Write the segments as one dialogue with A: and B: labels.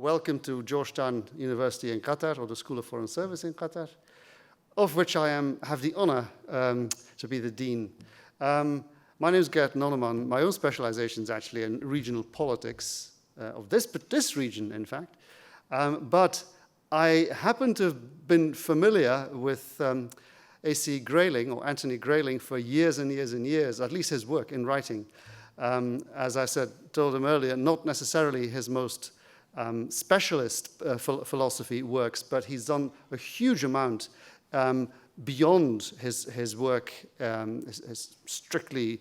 A: welcome to Georgetown University in Qatar, or the School of Foreign Service in Qatar, of which I have the honor to be the dean. My name is Gert Nonneman. My own specialization is actually in regional politics of this region, in fact. But I happen to have been familiar with A.C. Grayling, or Anthony Grayling, for years and years and years, at least his work in writing. As I told him earlier, not necessarily his most specialist philosophy works, but he's done a huge amount beyond his work, his strictly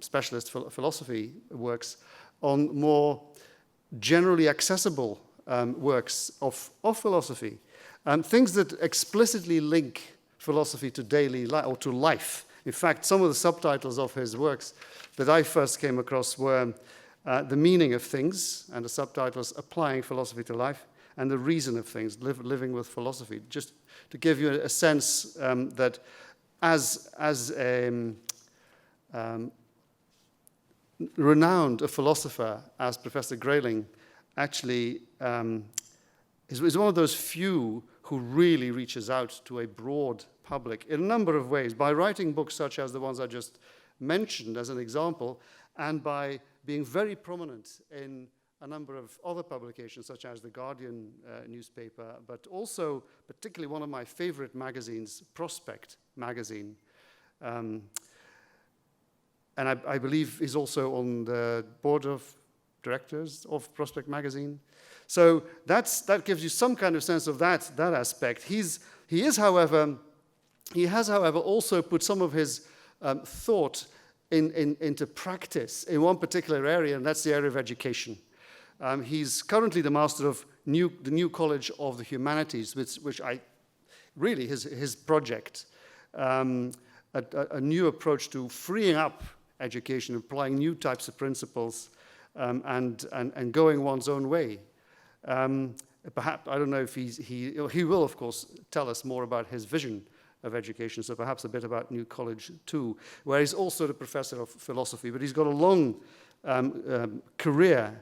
A: specialist philosophy works, on more generally accessible works of philosophy, things that explicitly link philosophy to daily life, or to life. In fact, some of the subtitles of his works that I first came across were The Meaning of Things, and the subtitles Applying Philosophy to Life, and The Reason of Things, Living with Philosophy, just to give you a sense that as a renowned a philosopher as Professor Grayling actually is one of those few who really reaches out to a broad public in a number of ways, by writing books such as the ones I just mentioned as an example, and by being very prominent in a number of other publications, such as the Guardian newspaper, but also particularly one of my favorite magazines, Prospect magazine. And I believe he's also on the board of directors of Prospect magazine. So that gives you some kind of sense of that aspect. He has, however, also put some of his thought into practice in one particular area, and that's the area of education. He's currently the master of the new College of the Humanities, which really his project, a new approach to freeing up education, applying new types of principles, and going one's own way. Perhaps, I don't know if he will, of course, tell us more about his vision of education, so perhaps a bit about New College too, where he's also the professor of philosophy, but he's got a long career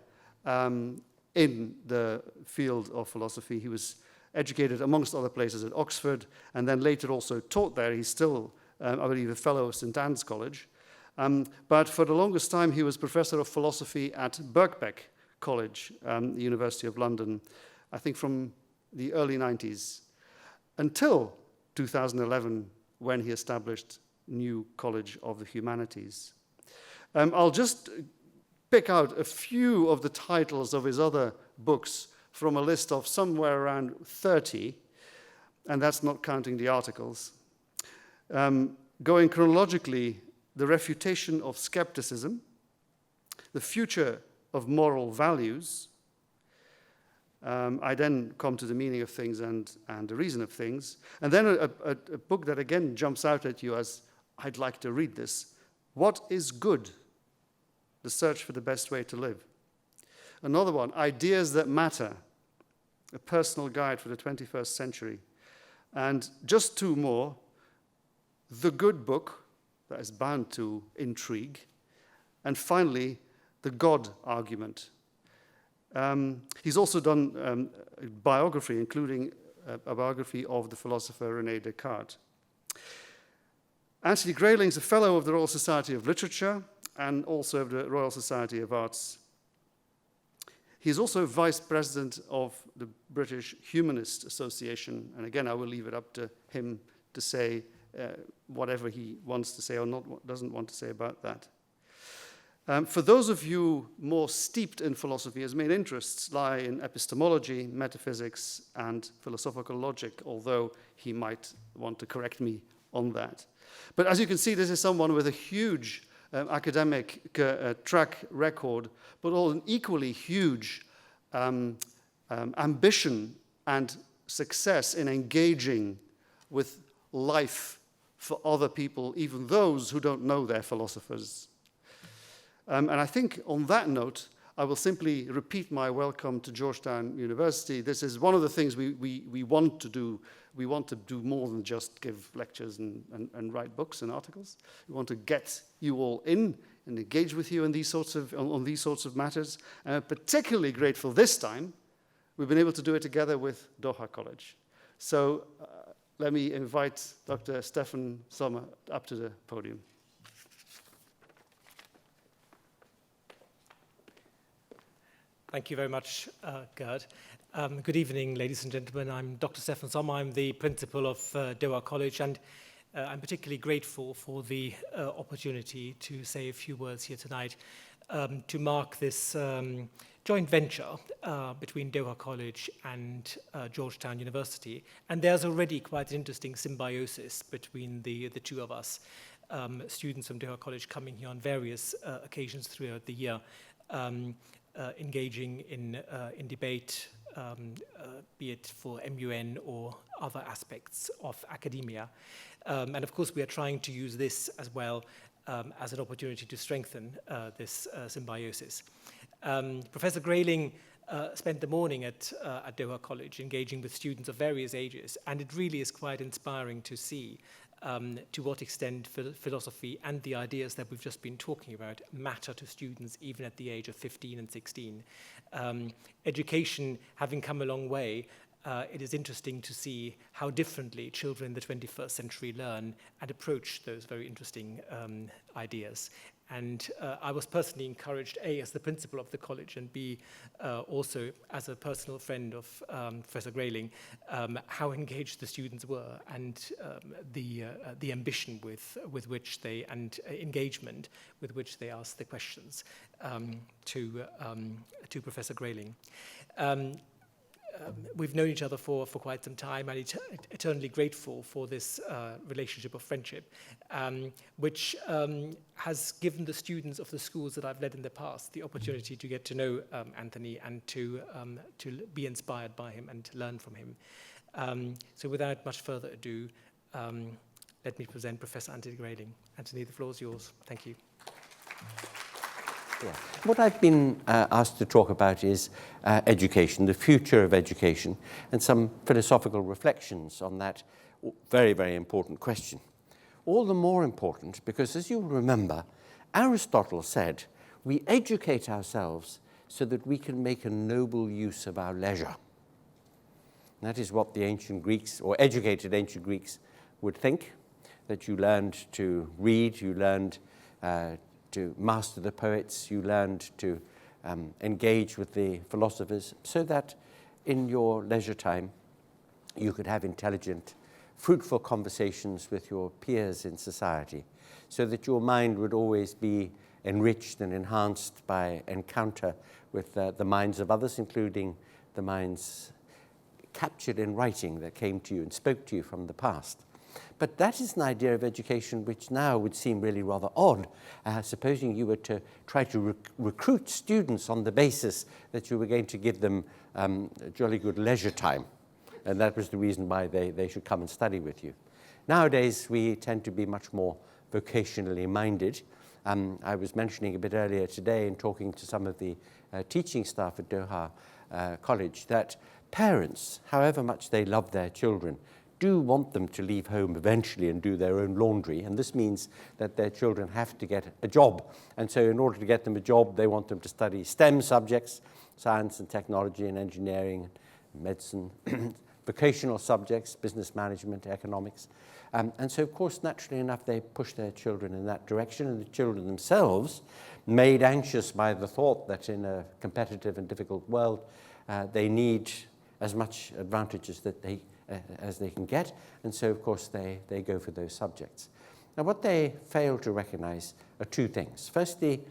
A: in the field of philosophy. He was educated, amongst other places, at Oxford, and then later also taught there. He's still, I believe, a fellow of St. Anne's College. But for the longest time, he was professor of philosophy at Birkbeck College, the University of London, I think from the early 90s, until 2011, when he established New College of the Humanities. I'll just pick out a few of the titles of his other books from a list of somewhere around 30, and that's not counting the articles. Going chronologically, The Refutation of Skepticism, The Future of Moral Values. I then come to The Meaning of Things and The Reason of Things. And then a book that again jumps out at you as, I'd like to read this. What is Good? The Search for the Best Way to Live. Another one, Ideas That Matter, a personal guide for the 21st century. And just two more, The Good Book, that is bound to intrigue. And finally, The God Argument. He's also done a biography, including a biography of the philosopher René Descartes. Anthony Grayling is a fellow of the Royal Society of Literature and also of the Royal Society of Arts. He's also vice president of the British Humanist Association, and again, I will leave it up to him to say whatever he wants to say or doesn't want to say about that. For those of you more steeped in philosophy, his main interests lie in epistemology, metaphysics, and philosophical logic, although he might want to correct me on that. But as you can see, this is someone with a huge academic track record, but all an equally huge ambition and success in engaging with life for other people, even those who don't know they're philosophers. And I think on that note, I will simply repeat my welcome to Georgetown University. This is one of the things we want to do. We want to do more than just give lectures and write books and articles. We want to get you all in and engage with you in on these sorts of matters. And I'm particularly grateful this time we've been able to do it together with Doha College. So let me invite Dr. Stefan Sam up to the podium.
B: Thank you very much, Gerd. Good evening, ladies and gentlemen. I'm Dr. Stefan Sam. I'm the principal of Doha College, and I'm particularly grateful for the opportunity to say a few words here tonight to mark this joint venture between Doha College and Georgetown University. And there's already quite an interesting symbiosis between the two of us. Students from Doha College coming here on various occasions throughout the year, engaging in debate, be it for MUN or other aspects of academia. And of course, we are trying to use this as well as an opportunity to strengthen this symbiosis. Professor Grayling spent the morning at Doha College engaging with students of various ages, and it really is quite inspiring to see to what extent philosophy and the ideas that we've just been talking about matter to students even at the age of 15 and 16. Education having come a long way, it is interesting to see how differently children in the 21st century learn and approach those very interesting ideas. And I was personally encouraged, A, as the principal of the college, and B, also as a personal friend of Professor Grayling, how engaged the students were, and the ambition with which they, and engagement with which they asked the questions to Professor Grayling. We've known each other for quite some time, and eternally grateful for this relationship of friendship, which has given the students of the schools that I've led in the past the opportunity to get to know Anthony and to be inspired by him and learn from him. So without much further ado, let me present Professor Anthony Grayling. Anthony, the floor is yours. Thank you.
C: Yeah. What I've been asked to talk about is education, the future of education, and some philosophical reflections on that very, very important question. All the more important because, as you remember, Aristotle said, we educate ourselves so that we can make a noble use of our leisure. And that is what the ancient Greeks, or educated ancient Greeks, would think, that you learned to read, you learned to master the poets, you learned to engage with the philosophers, so that in your leisure time you could have intelligent, fruitful conversations with your peers in society, so that your mind would always be enriched and enhanced by encounter with the minds of others, including the minds captured in writing that came to you and spoke to you from the past. But that is an idea of education which now would seem really rather odd, supposing you were to try to recruit students on the basis that you were going to give them jolly good leisure time. And that was the reason why they should come and study with you. Nowadays, we tend to be much more vocationally minded. I was mentioning a bit earlier today in talking to some of the teaching staff at Doha College that parents, however much they love their children, do want them to leave home eventually and do their own laundry, and this means that their children have to get a job. And so in order to get them a job, they want them to study STEM subjects, science and technology and engineering, medicine, vocational subjects, business management, economics. And so, of course, naturally enough, they push their children in that direction, and the children themselves, made anxious by the thought that in a competitive and difficult world, they need as much advantages as they can get, and so, of course, they go for those subjects. Now, what they fail to recognize are two things. Firstly,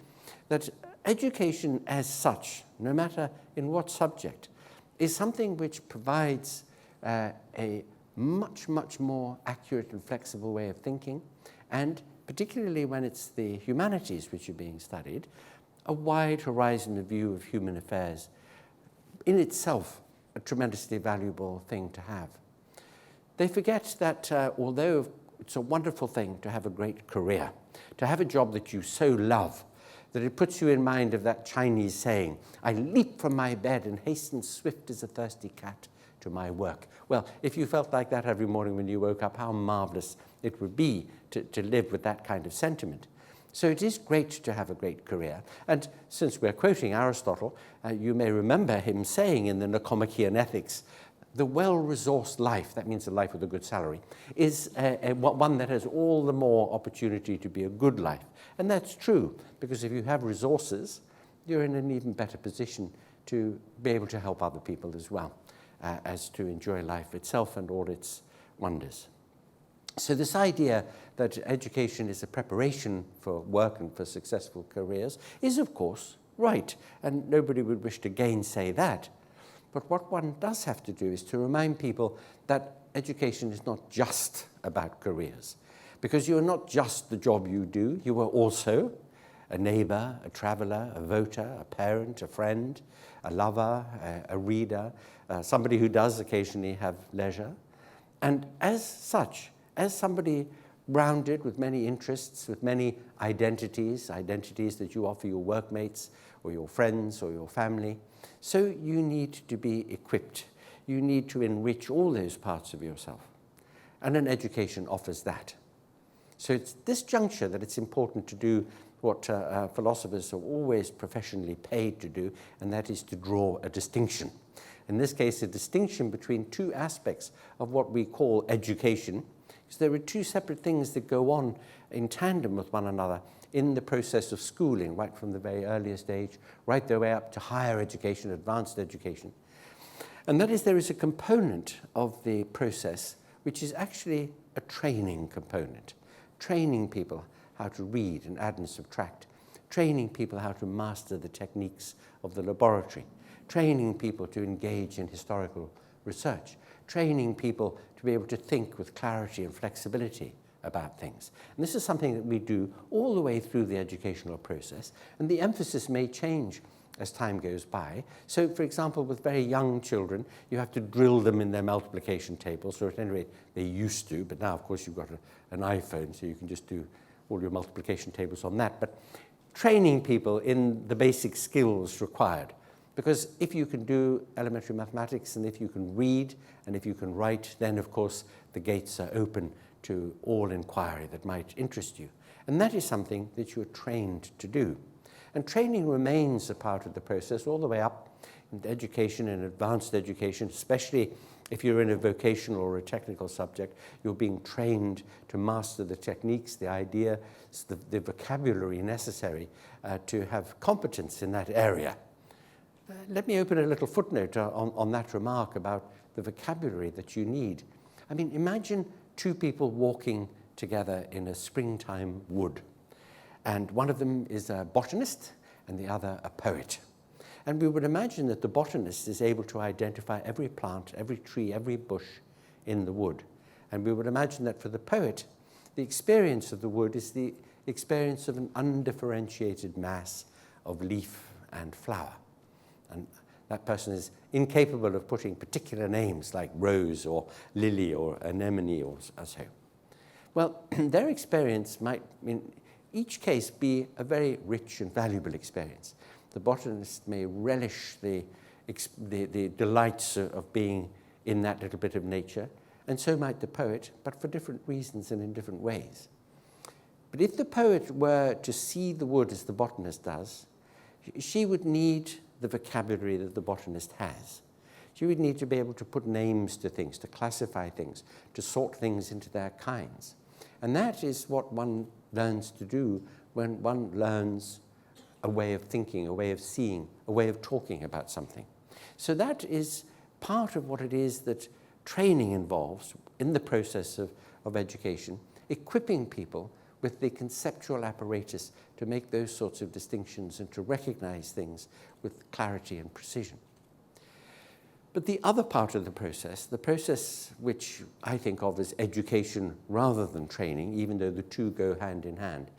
C: that education as such, no matter in what subject, is something which provides a much, much more accurate and flexible way of thinking, and particularly when it's the humanities which are being studied, a wide horizon of view of human affairs, in itself a tremendously valuable thing to have. They forget that although it's a wonderful thing to have a great career, to have a job that you so love, that it puts you in mind of that Chinese saying, I leap from my bed and hasten swift as a thirsty cat to my work. Well, if you felt like that every morning when you woke up, how marvelous it would be to live with that kind of sentiment. So it is great to have a great career. And since we're quoting Aristotle, you may remember him saying in the Nicomachean Ethics, the well-resourced life, that means a life with a good salary, is one that has all the more opportunity to be a good life. And that's true, because if you have resources, you're in an even better position to be able to help other people as well, as to enjoy life itself and all its wonders. So this idea that education is a preparation for work and for successful careers is, of course, right, and nobody would wish to gainsay that. But what one does have to do is to remind people that education is not just about careers, because you are not just the job you do, you are also a neighbor, a traveler, a voter, a parent, a friend, a lover, a reader, somebody who does occasionally have leisure. And as such, as somebody rounded with many interests, with many identities that you offer your workmates or your friends or your family, so you need to be equipped. You need to enrich all those parts of yourself. And an education offers that. So it's this juncture that it's important to do what philosophers are always professionally paid to do, and that is to draw a distinction. In this case, a distinction between two aspects of what we call education, because there are two separate things that go on in tandem with one another in the process of schooling, right from the very earliest age, right the way up to higher education, advanced education. And that is, there is a component of the process which is actually a training component, training people how to read and add and subtract, training people how to master the techniques of the laboratory, training people to engage in historical research, training people to be able to think with clarity and flexibility about things. And this is something that we do all the way through the educational process, and the emphasis may change as time goes by. So, for example, with very young children, you have to drill them in their multiplication tables, or at any rate, they used to, but now, of course, you've got an iPhone, so you can just do all your multiplication tables on that. But training people in the basic skills required, because if you can do elementary mathematics, and if you can read, and if you can write, then, of course, the gates are open to all inquiry that might interest you. And that is something that you're trained to do. And training remains a part of the process all the way up in education and advanced education, especially if you're in a vocational or a technical subject. You're being trained to master the techniques, the ideas, the vocabulary necessary to have competence in that area. Let me open a little footnote on that remark about the vocabulary that you need. I mean, imagine two people walking together in a springtime wood. And one of them is a botanist and the other a poet. And we would imagine that the botanist is able to identify every plant, every tree, every bush in the wood. And we would imagine that for the poet, the experience of the wood is the experience of an undifferentiated mass of leaf and flower. And that person is incapable of putting particular names like rose or lily or anemone or so. Well, their experience might, in each case, be a very rich and valuable experience. The botanist may relish the delights of being in that little bit of nature, and so might the poet, but for different reasons and in different ways. But if the poet were to see the wood as the botanist does, she would need the vocabulary that the botanist has. She would need to be able to put names to things, to classify things, to sort things into their kinds. And that is what one learns to do when one learns a way of thinking, a way of seeing, a way of talking about something. So that is part of what it is that training involves in the process of education, equipping people with the conceptual apparatus to make those sorts of distinctions and to recognize things with clarity and precision. But the other part of the process which I think of as education rather than training, even though the two go hand in hand,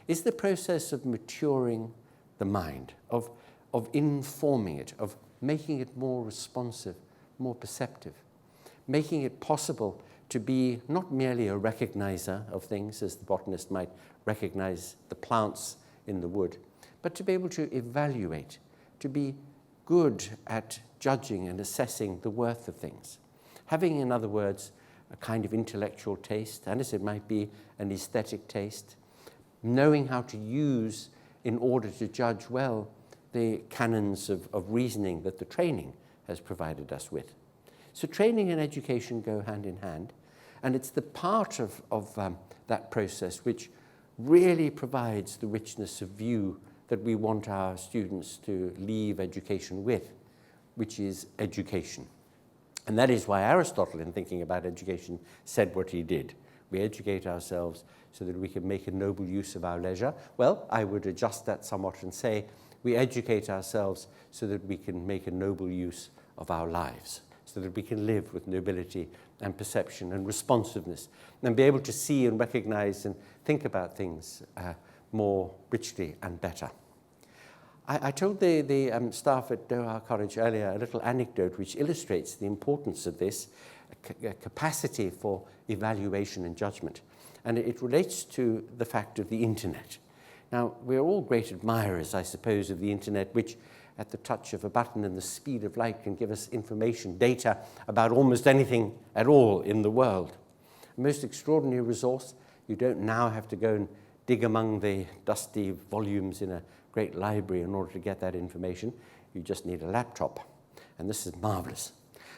C: is the process of maturing the mind, of informing it, of making it more responsive, more perceptive, making it possible to be not merely a recognizer of things, as the botanist might recognize the plants in the wood, but to be able to evaluate, to be good at judging and assessing the worth of things. Having, in other words, a kind of intellectual taste, and as it might be, an aesthetic taste, knowing how to use in order to judge well the canons of reasoning that the training has provided us with. So training and education go hand in hand, and it's the part of that process which really provides the richness of view that we want our students to leave education with, which is education. And that is why Aristotle, in thinking about education, said what he did. We educate ourselves so that we can make a noble use of our leisure. Well, I would adjust that somewhat and say we educate ourselves so that we can make a noble use of our lives, so that we can live with nobility and perception and responsiveness, and be able to see and recognize and think about things more richly and better. I told the staff at Doha College earlier a little anecdote which illustrates the importance of this capacity for evaluation and judgment. And it relates to the fact of the internet. Now, we're all great admirers, I suppose, of the internet, which at the touch of a button and the speed of light can give us information, data about almost anything at all in the world. A most extraordinary resource. You don't now have to go and dig among the dusty volumes in a great library in order to get that information. You just need a laptop, and this is marvelous.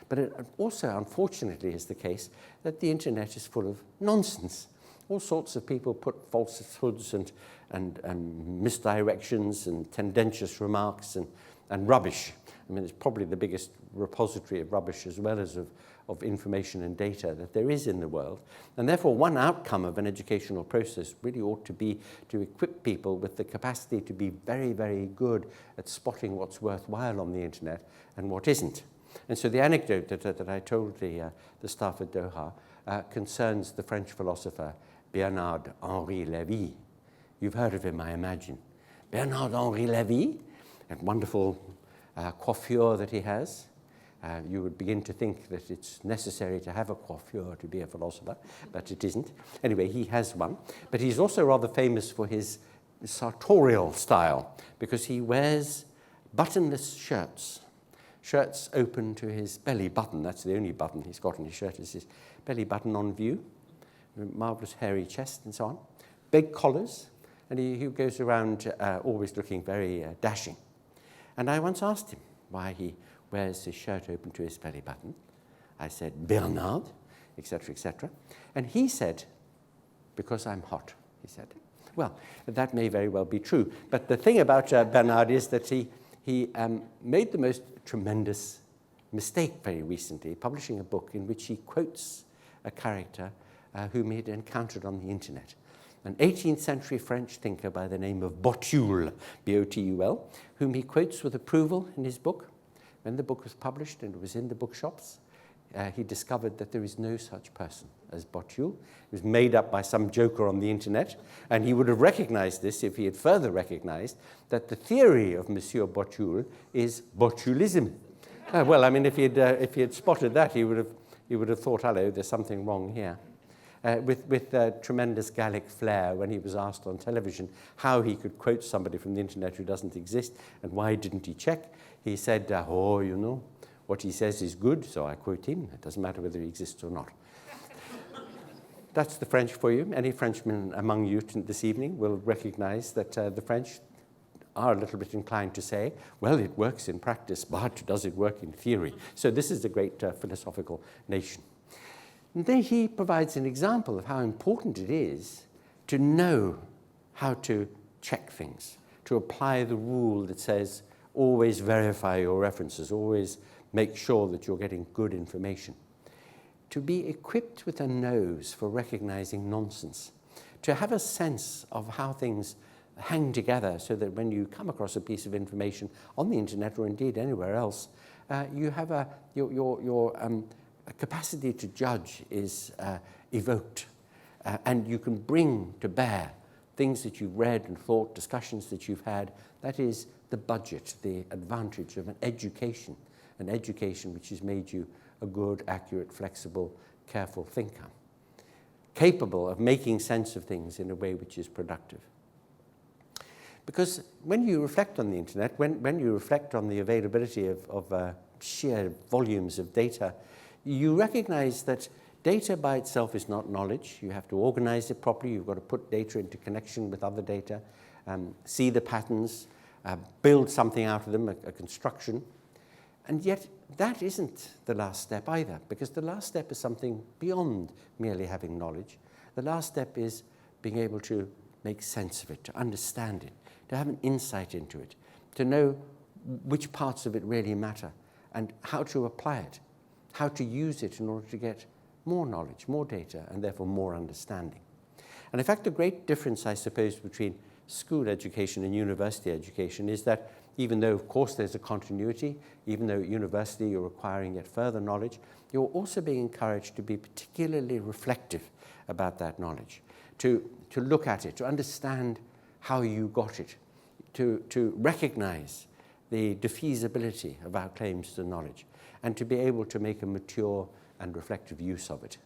C: But it also, unfortunately, is the case that the internet is full of nonsense. All sorts of people put falsehoods and misdirections and tendentious remarks and rubbish. I mean, it's probably the biggest repository of rubbish as well as of information and data that there is in the world. And therefore, one outcome of an educational process really ought to be to equip people with the capacity to be very, very good at spotting what's worthwhile on the internet and what isn't. And so the anecdote that I told the staff at Doha concerns the French philosopher Bernard-Henri Lévy. You've heard of him, I imagine. Bernard-Henri Lévy, that wonderful coiffure that he has. You would begin to think that it's necessary to have a coiffure to be a philosopher, but it isn't. Anyway, he has one. But he's also rather famous for his sartorial style, because he wears buttonless shirts. Shirts open to his belly button. That's the only button he's got on his shirt, is his belly button on view. Marvelous hairy chest and so on. Big collars. And he goes around always looking very dashing. And I once asked him why he wears his shirt open to his belly button. I said, Bernard, etc., etc. And he said, because I'm hot, he said. Well, that may very well be true. But the thing about Bernard is that he made the most tremendous mistake very recently, publishing a book in which he quotes a character whom he had encountered on the internet. An 18th century French thinker by the name of Botul, B-O-T-U-L, whom he quotes with approval in his book. When the book was published and it was in the bookshops, he discovered that there is no such person as Botul. It was made up by some joker on the internet, and he would have recognized this if he had further recognized that the theory of Monsieur Botul is Botulism. Well, I mean, if he had spotted that, he would have thought, hello, there's something wrong here. With tremendous Gallic flair, when he was asked on television how he could quote somebody from the internet who doesn't exist and why didn't he check, he said, oh, you know, what he says is good, so I quote him. It doesn't matter whether he exists or not. That's the French for you. Any Frenchman among you this evening will recognize that the French are a little bit inclined to say, well, it works in practice, but does it work in theory? So this is a great philosophical nation. And then he provides an example of how important it is to know how to check things, to apply the rule that says always verify your references, always make sure that you're getting good information. To be equipped with a nose for recognizing nonsense, to have a sense of how things hang together so that when you come across a piece of information on the internet or indeed anywhere else, you have your capacity to judge is evoked, and you can bring to bear things that you've read and thought, discussions that you've had. That is the budget, the advantage of an education which has made you a good, accurate, flexible, careful thinker, capable of making sense of things in a way which is productive. Because when you reflect on the internet, when you reflect on the availability of sheer volumes of data, you recognize that Data by itself is not knowledge. You have to organize it properly. You've got to put data into connection with other data, see the patterns, build something out of them, a construction. And yet, that isn't the last step either, because the last step is something beyond merely having knowledge. The last step is being able to make sense of it, to understand it, to have an insight into it, to know which parts of it really matter, and how to apply it, how to use it in order to get more knowledge, more data, and therefore more understanding. And in fact, the great difference, I suppose, between school education and university education is that even though, of course, there's a continuity, even though at university you're acquiring yet further knowledge, you're also being encouraged to be particularly reflective about that knowledge, to look at it, to understand how you got it, to recognize the defeasibility of our claims to knowledge, and to be able to make a mature and reflective use of it.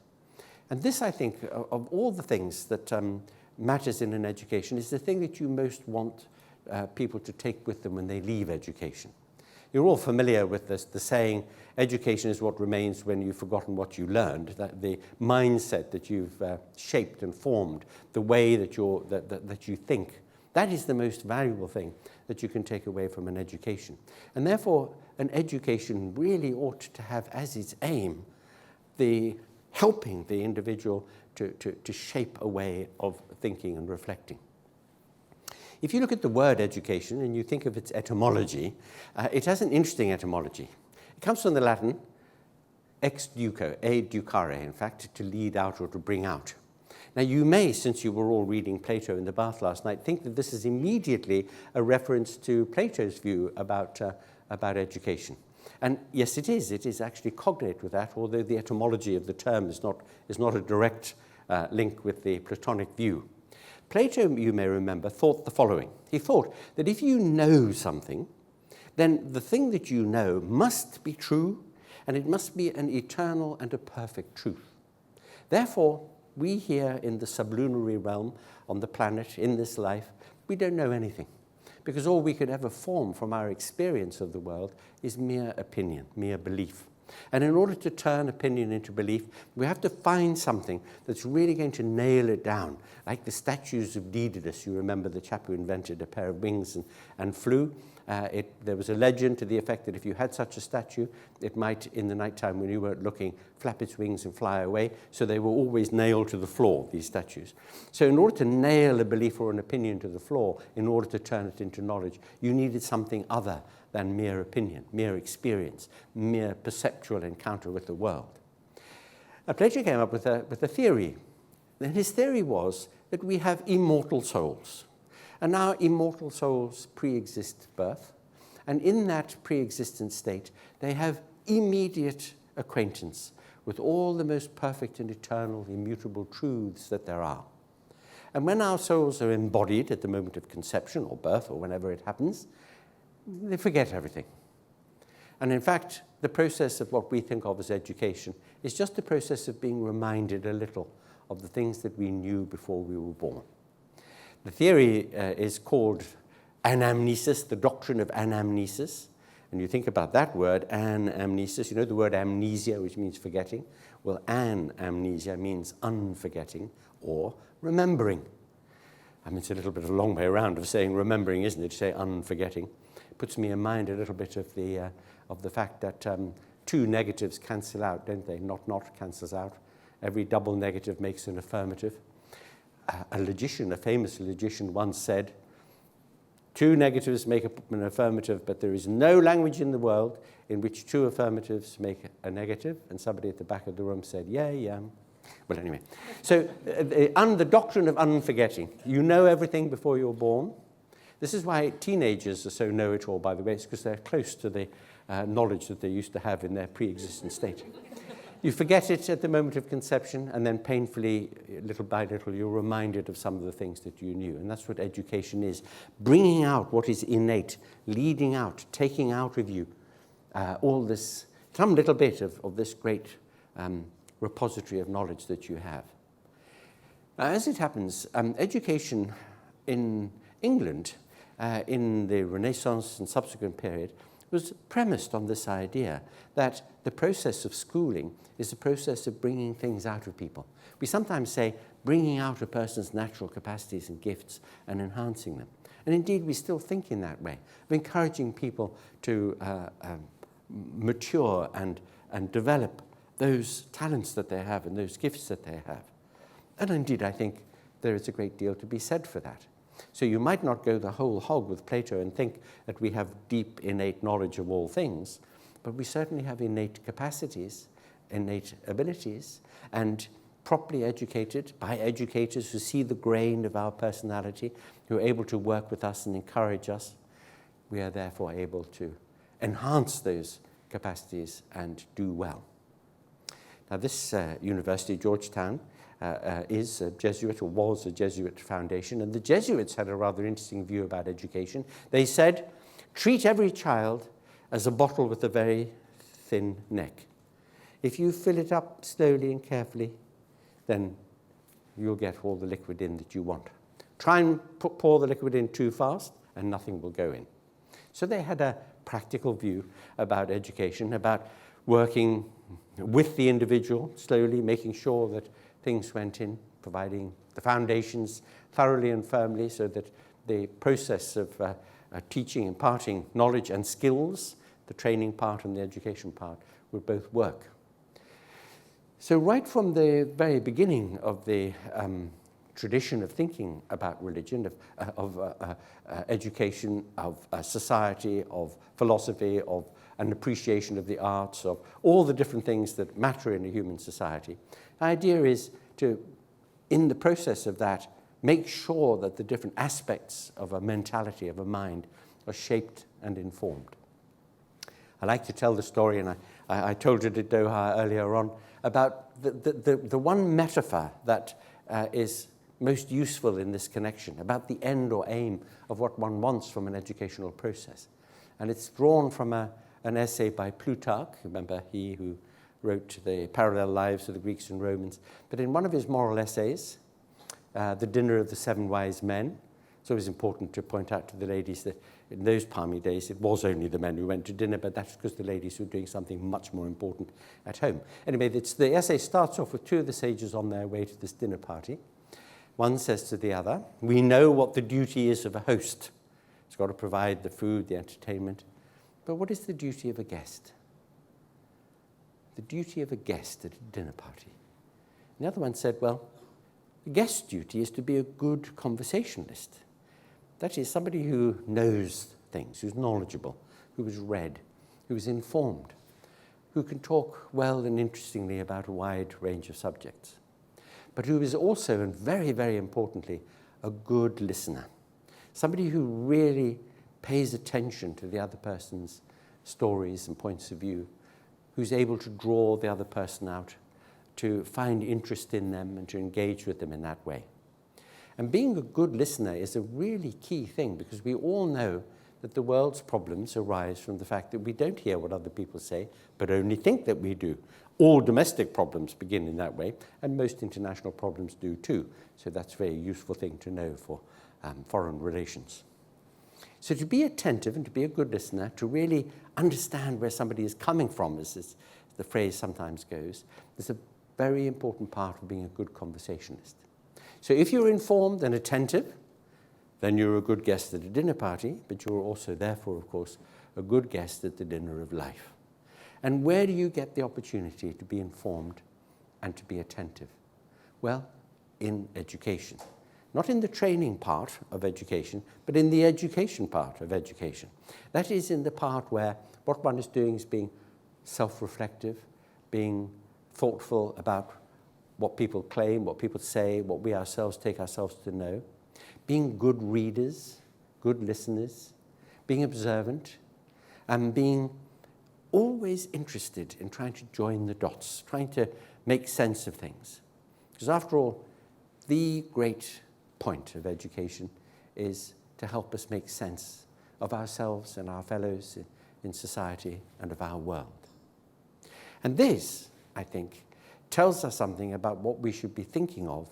C: And this, I think, of all the things that matters in an education, is the thing that you most want people to take with them when they leave education. You're all familiar with this, the saying, education is what remains when you've forgotten what you learned, that the mindset that you've shaped and formed, the way that you think. That is the most valuable thing that you can take away from an education. And therefore, an education really ought to have as its aim the helping the individual to shape a way of thinking and reflecting. If you look at the word education and you think of its etymology, it has an interesting etymology. It comes from the Latin ex duco, educare, in fact, to lead out or to bring out. Now, you may, since you were all reading Plato in the bath last night, think that this is immediately a reference to Plato's view about education. And yes, it is. It is actually cognate with that, although the etymology of the term is not a direct link with the Platonic view. Plato, you may remember, thought the following. He thought that if you know something, then the thing that you know must be true, and it must be an eternal and a perfect truth. Therefore, we here in the sublunary realm, on the planet, in this life, we don't know anything, because all we could ever form from our experience of the world is mere opinion, mere belief. And in order to turn opinion into belief, we have to find something that's really going to nail it down. Like the statues of Daedalus, you remember the chap who invented a pair of wings and flew. There was a legend to the effect that if you had such a statue, it might, in the nighttime when you weren't looking, flap its wings and fly away. So they were always nailed to the floor, these statues. So in order to nail a belief or an opinion to the floor, in order to turn it into knowledge, you needed something other than mere opinion, mere experience, mere perceptual encounter with the world. Plato came up with a theory. And his theory was that we have immortal souls. And our immortal souls pre-exist birth. And in that pre-existent state, they have immediate acquaintance with all the most perfect and eternal, immutable truths that there are. And when our souls are embodied at the moment of conception or birth or whenever it happens, they forget everything. And in fact, the process of what we think of as education is just the process of being reminded a little of the things that we knew before we were born. The theory is called anamnesis, the doctrine of anamnesis. And you think about that word, anamnesis, you know the word amnesia, which means forgetting. Well, anamnesia means unforgetting or remembering. I mean, it's a little bit of a long way around of saying remembering, isn't it, to say unforgetting. It puts me in mind a little bit of the fact that two negatives cancel out, don't they? Not cancels out. Every double negative makes an affirmative. A famous logician once said, two negatives make an affirmative, but there is no language in the world in which two affirmatives make a negative. And somebody at the back of the room said, yeah. Well, anyway. So the doctrine of unforgetting. You know everything before you're born. This is why teenagers are so know-it-all, by the way. It's because they're close to the knowledge that they used to have in their pre-existent state. You forget it at the moment of conception, and then painfully, little by little, you're reminded of some of the things that you knew. And that's what education is, bringing out what is innate, leading out, taking out of you all this, some little bit of this great repository of knowledge that you have. As it happens, education in England in the Renaissance and subsequent period was premised on this idea that the process of schooling is a process of bringing things out of people. We sometimes say bringing out a person's natural capacities and gifts and enhancing them. And indeed, we still think in that way, of encouraging people to mature and develop those talents that they have and those gifts that they have. And indeed, I think there is a great deal to be said for that. So you might not go the whole hog with Plato and think that we have deep innate knowledge of all things, but we certainly have innate capacities, innate abilities, and properly educated by educators who see the grain of our personality, who are able to work with us and encourage us. We are therefore able to enhance those capacities and do well. Now this university, Georgetown, is a Jesuit, or was a Jesuit foundation, and the Jesuits had a rather interesting view about education. They said, treat every child as a bottle with a very thin neck. If you fill it up slowly and carefully, then you'll get all the liquid in that you want. Try and pour the liquid in too fast, and nothing will go in. So they had a practical view about education, about working with the individual, slowly making sure that things went in, providing the foundations thoroughly and firmly so that the process of teaching, imparting knowledge and skills, the training part and the education part, would both work. So right from the very beginning of the tradition of thinking about religion, of education, of society, of philosophy, of an appreciation of the arts, of all the different things that matter in a human society, the idea is to, in the process of that, make sure that the different aspects of a mentality, of a mind, are shaped and informed. I like to tell the story, and I told it at Doha earlier on, about the one metaphor that is most useful in this connection, about the end or aim of what one wants from an educational process. And it's drawn from an essay by Plutarch, remember he who wrote the parallel lives of the Greeks and Romans. But in one of his moral essays, The Dinner of the Seven Wise Men, it's always important to point out to the ladies that in those palmy days, it was only the men who went to dinner, but that's because the ladies were doing something much more important at home. Anyway, the essay starts off with two of the sages on their way to this dinner party. One says to the other, we know what the duty is of a host. It's got to provide the food, the entertainment. But what is the duty of a guest? The duty of a guest at a dinner party. And the other one said, well, the guest's duty is to be a good conversationalist. That is, somebody who knows things, who's knowledgeable, who has read, who is informed, who can talk well and interestingly about a wide range of subjects, but who is also, and very, very importantly, a good listener. Somebody who really pays attention to the other person's stories and points of view, who's able to draw the other person out, to find interest in them and to engage with them in that way. And being a good listener is a really key thing, because we all know that the world's problems arise from the fact that we don't hear what other people say, but only think that we do. All domestic problems begin in that way, and most international problems do too. So that's a very useful thing to know for foreign relations. So to be attentive and to be a good listener, to really understand where somebody is coming from, as the phrase sometimes goes, is a very important part of being a good conversationalist. So if you're informed and attentive, then you're a good guest at a dinner party, but you're also, therefore, of course, a good guest at the dinner of life. And where do you get the opportunity to be informed and to be attentive? Well, in education. Not in the training part of education, but in the education part of education. That is in the part where what one is doing is being self-reflective, being thoughtful about what people claim, what people say, what we ourselves take ourselves to know, being good readers, good listeners, being observant, and being always interested in trying to join the dots, trying to make sense of things. Because after all, the great point of education is to help us make sense of ourselves and our fellows in society and of our world. And this, I think, tells us something about what we should be thinking of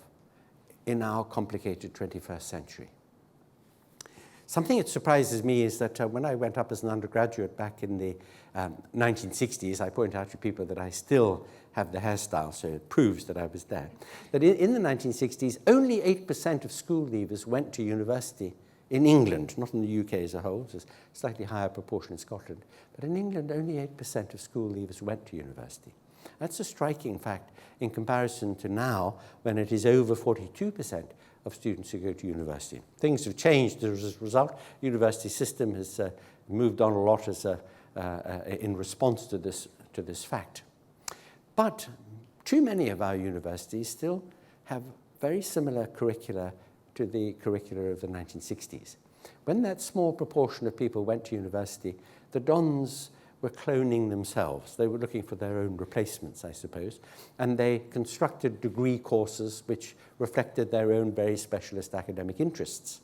C: in our complicated 21st century. Something that surprises me is that when I went up as an undergraduate back in the 1960s, I point out to people that I still have the hairstyle, so it proves that I was there. That in the 1960s, only 8% of school leavers went to university in England, not in the UK as a whole. It's a slightly higher proportion in Scotland. But in England, only 8% of school leavers went to university. That's a striking fact in comparison to now, when it is over 42% of students who go to university. Things have changed as a result. The university system has moved on a lot in response to this fact. But too many of our universities still have very similar curricula to the curricula of the 1960s. When that small proportion of people went to university, the dons were cloning themselves. They were looking for their own replacements, I suppose, and they constructed degree courses which reflected their own very specialist academic interests.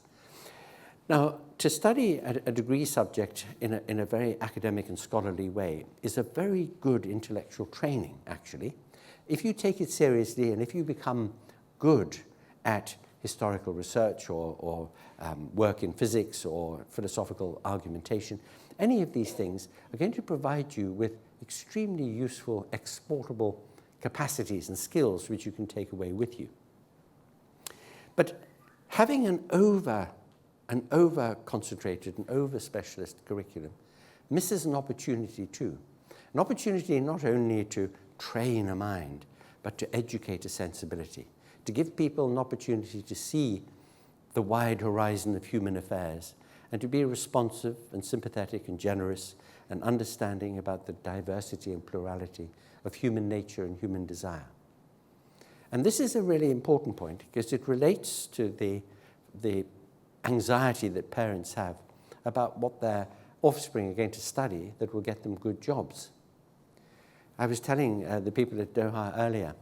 C: Now, to study a degree subject in a very academic and scholarly way is a very good intellectual training, actually. If you take it seriously and if you become good at historical research or work in physics or philosophical argumentation, any of these things are going to provide you with extremely useful, exportable capacities and skills which you can take away with you. But having an over-concentrated and over-specialist curriculum misses an opportunity too. An opportunity not only to train a mind, but to educate a sensibility, to give people an opportunity to see the wide horizon of human affairs, and to be responsive and sympathetic and generous and understanding about the diversity and plurality of human nature and human desire. And this is a really important point because it relates to the anxiety that parents have about what their offspring are going to study that will get them good jobs. I was telling the people at Doha earlier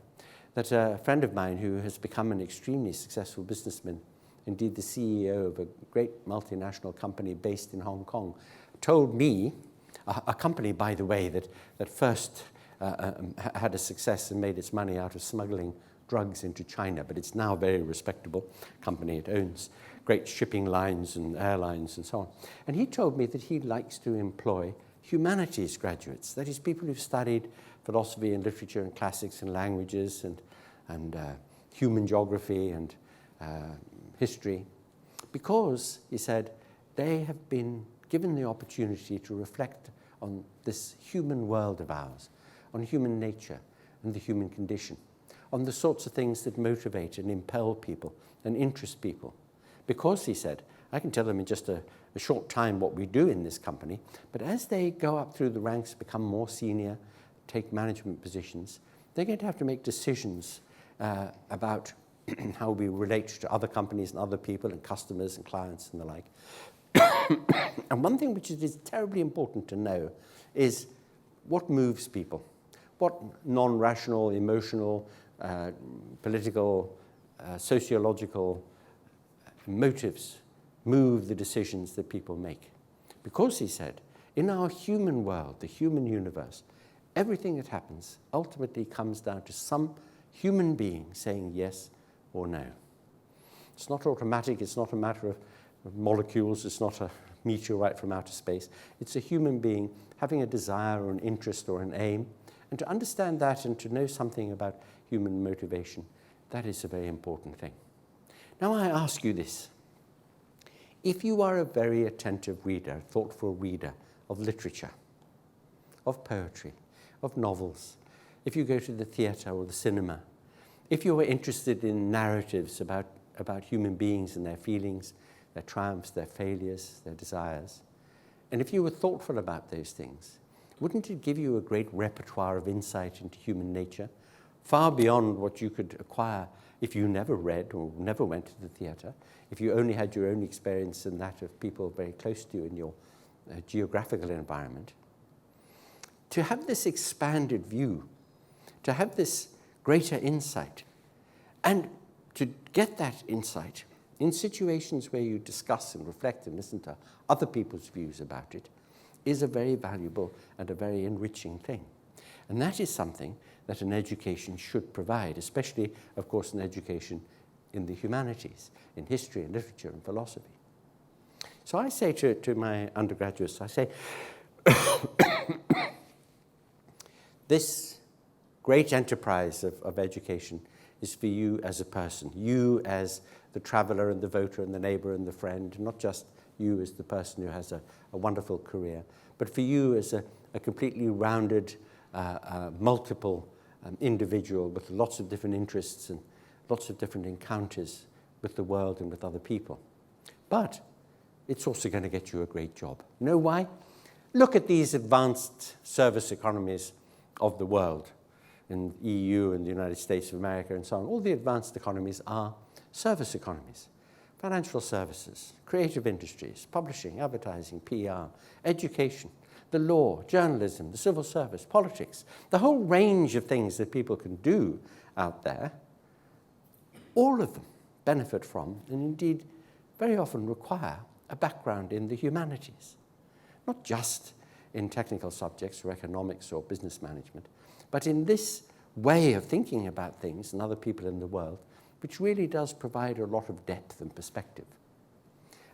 C: that a friend of mine who has become an extremely successful businessman, indeed the CEO of a great multinational company based in Hong Kong, told me, a company, by the way, that first had a success and made its money out of smuggling drugs into China, but it's now a very respectable company. It owns great shipping lines and airlines and so on. And he told me that he likes to employ humanities graduates, that is, people who've studied philosophy and literature and classics and languages and human geography and history, because, he said, they have been given the opportunity to reflect on this human world of ours, on human nature and the human condition, on the sorts of things that motivate and impel people and interest people. Because, he said, I can tell them in just a short time what we do in this company, but as they go up through the ranks, become more senior, take management positions, they're going to have to make decisions about how we relate to other companies and other people and customers and clients and the like. And one thing which is terribly important to know is what moves people, what non-rational, emotional, political, sociological motives move the decisions that people make. Because, he said, in our human world, the human universe, everything that happens ultimately comes down to some human being saying yes or no. It's not automatic, it's not a matter of molecules, it's not a meteorite from outer space. It's a human being having a desire or an interest or an aim. And to understand that and to know something about human motivation, that is a very important thing. Now I ask you this. If you are a very attentive reader, thoughtful reader of literature, of poetry, of novels, if you go to the theatre or the cinema, if you are interested in narratives about human beings and their feelings, their triumphs, their failures, their desires, and if you were thoughtful about those things, wouldn't it give you a great repertoire of insight into human nature, far beyond what you could acquire if you never read or never went to the theatre, if you only had your own experience and that of people very close to you in your geographical environment? To have this expanded view, to have this greater insight, and to get that insight in situations where you discuss and reflect and listen to other people's views about it, is a very valuable and a very enriching thing. And that is something that an education should provide, especially, of course, an education in the humanities, in history and literature and philosophy. So I say to my undergraduates, I say, this great enterprise of education is for you as a person, you as the traveller and the voter and the neighbour and the friend, not just you as the person who has a wonderful career, but for you as a completely rounded, multiple individual with lots of different interests and lots of different encounters with the world and with other people. But it's also going to get you a great job. You know why? Look at these advanced service economies of the world in the EU and the United States of America and so on. All the advanced economies are service economies. Financial services, creative industries, publishing, advertising, PR, education, the law, journalism, the civil service, politics, the whole range of things that people can do out there, all of them benefit from, and indeed very often require, a background in the humanities. Not just in technical subjects or economics or business management, but in this way of thinking about things and other people in the world, which really does provide a lot of depth and perspective.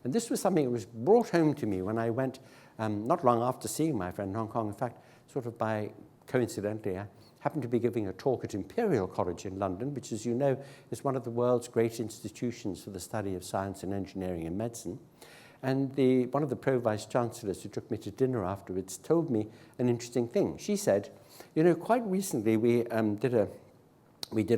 C: And this was something that was brought home to me when I went, not long after seeing my friend in Hong Kong. In fact, sort of by coincidentally, I happened to be giving a talk at Imperial College in London, which, as you know, is one of the world's great institutions for the study of science and engineering and medicine. And one of the pro-vice chancellors who took me to dinner afterwards told me an interesting thing. She said, you know, quite recently we did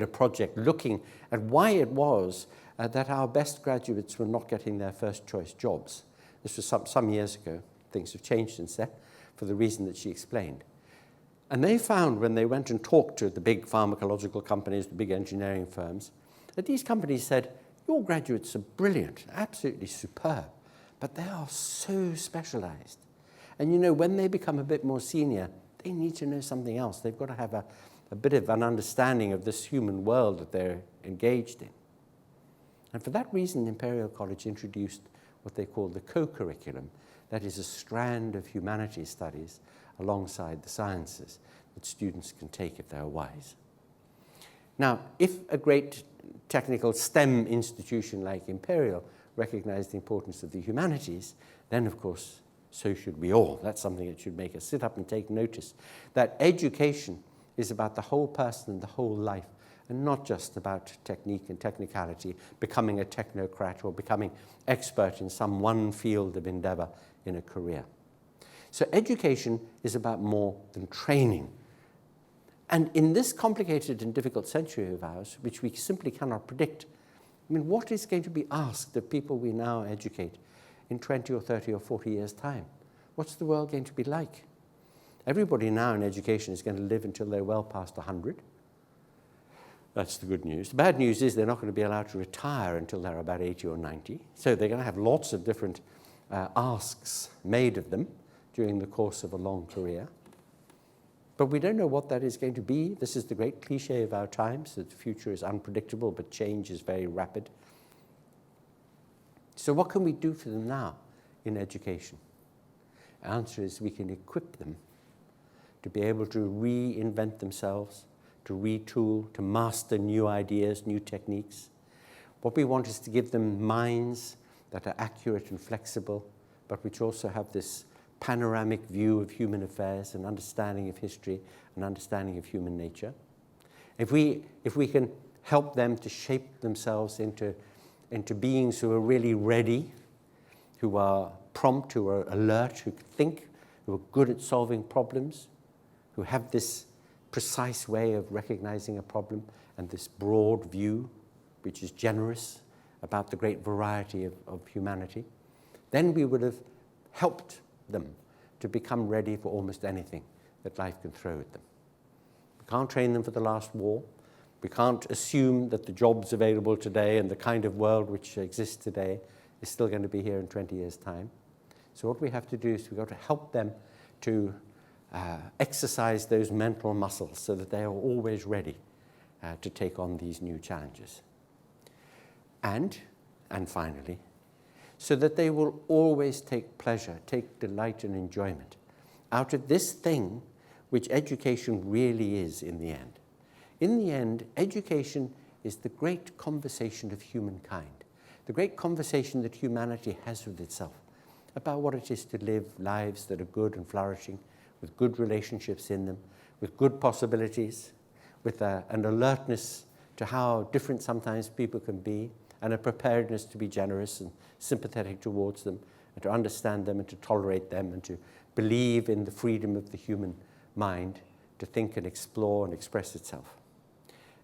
C: a project looking at why it was that our best graduates were not getting their first choice jobs. This was some years ago. Things have changed since then for the reason that she explained. And they found when they went and talked to the big pharmacological companies, the big engineering firms, that these companies said, your graduates are brilliant, absolutely superb, but they are so specialized. And you know, when they become a bit more senior, they need to know something else. They've got to have a bit of an understanding of this human world that they're engaged in. And for that reason, Imperial College introduced what they call the co-curriculum. That is a strand of humanities studies alongside the sciences that students can take if they're wise. Now, if a great technical STEM institution like Imperial recognized the importance of the humanities, then, of course, so should we all. That's something that should make us sit up and take notice, that education is about the whole person and the whole life, and not just about technique and technicality, becoming a technocrat or becoming expert in some one field of endeavor in a career. So education is about more than training. And in this complicated and difficult century of ours, which we simply cannot predict, I mean, what is going to be asked of people we now educate in 20 or 30 or 40 years' time? What's the world going to be like? Everybody now in education is going to live until they're well past 100. That's the good news. The bad news is they're not going to be allowed to retire until they're about 80 or 90. So they're going to have lots of different asks made of them during the course of a long career. But we don't know what that is going to be. This is the great cliche of our times, that the future is unpredictable, but change is very rapid. So what can we do for them now in education? The answer is we can equip them to be able to reinvent themselves, to retool, to master new ideas, new techniques. What we want is to give them minds that are accurate and flexible, but which also have this panoramic view of human affairs, an understanding of history, an understanding of human nature. If we can help them to shape themselves into beings who are really ready, who are prompt, who are alert, who think, who are good at solving problems, who have this precise way of recognizing a problem and this broad view, which is generous about the great variety of humanity, then we would have helped them to become ready for almost anything that life can throw at them. We can't train them for the last war. We can't assume that the jobs available today and the kind of world which exists today is still going to be here in 20 years' time. So what we have to do is we've got to help them to exercise those mental muscles so that they are always ready to take on these new challenges. And finally, so that they will always take pleasure, take delight and enjoyment out of this thing which education really is in the end. In the end, education is the great conversation of humankind, the great conversation that humanity has with itself. about what it is to live lives that are good and flourishing, with good relationships in them, with good possibilities, with an alertness to how different sometimes people can be, and a preparedness to be generous and sympathetic towards them, and to understand them and to tolerate them and to believe in the freedom of the human mind to think and explore and express itself.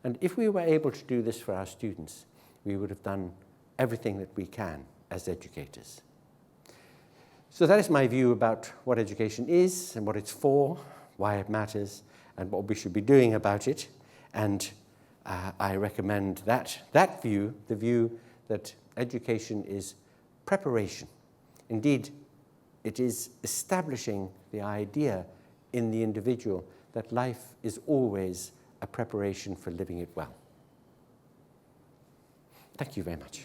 C: And if we were able to do this for our students, we would have done everything that we can as educators. So that is my view about what education is and what it's for, why it matters, and what we should be doing about it. And I recommend that view, the view that education is preparation. Indeed, it is establishing the idea in the individual that life is always a preparation for living it well. Thank you very much.